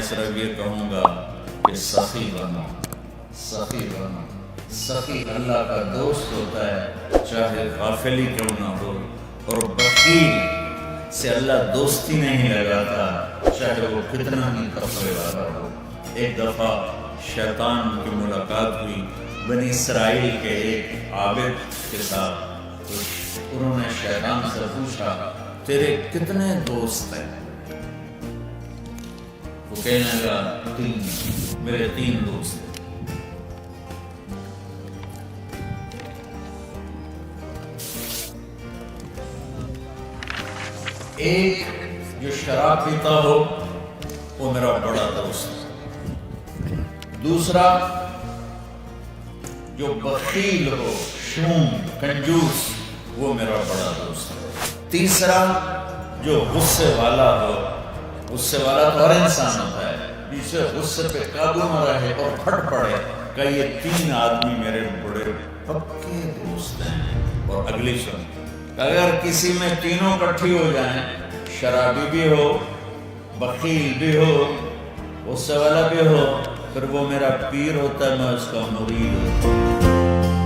صرف یہ کہوں گا کہ سخی بنو، سخی بنو۔ سخی اللہ کا دوست ہوتا ہے چاہے غافل ہی کیوں نہ ہو، اور بخیل سے اللہ دوستی نہیں لگاتا چاہے وہ کتنا ہی تقوی والا ہو۔ ایک دفعہ شیطان کی ملاقات ہوئی بنی اسرائیل کے ایک عابد کے ساتھ، تو انہوں نے شیطان سے پوچھا تیرے کتنے دوست ہیں؟ وہ کہنے لگا 3، میرے 3 دوست ہیں۔ ایک جو شراب پیتا ہو وہ میرا بڑا دوست ہے، دوسرا جو بخیل ہو، شوم، کنجوس، وہ میرا بڑا دوست ہے، تیسرا جو غصے والا ہو، غصے والا تو ہر انسان ہوتا ہے، جسے غصے پہ قابو نہ رہے اور پھٹ پڑے، کہ یہ 3 آدمی میرے بڑے پکے دوست ہیں۔ اور اگلی سن، اگر کسی میں تینوں اکٹھی ہو جائیں، شرابی بھی ہو، بخیل بھی ہو، غصے والا بھی ہو، پھر وہ میرا پیر ہوتا ہے، میں اس کا مرید ہوتا ہوں۔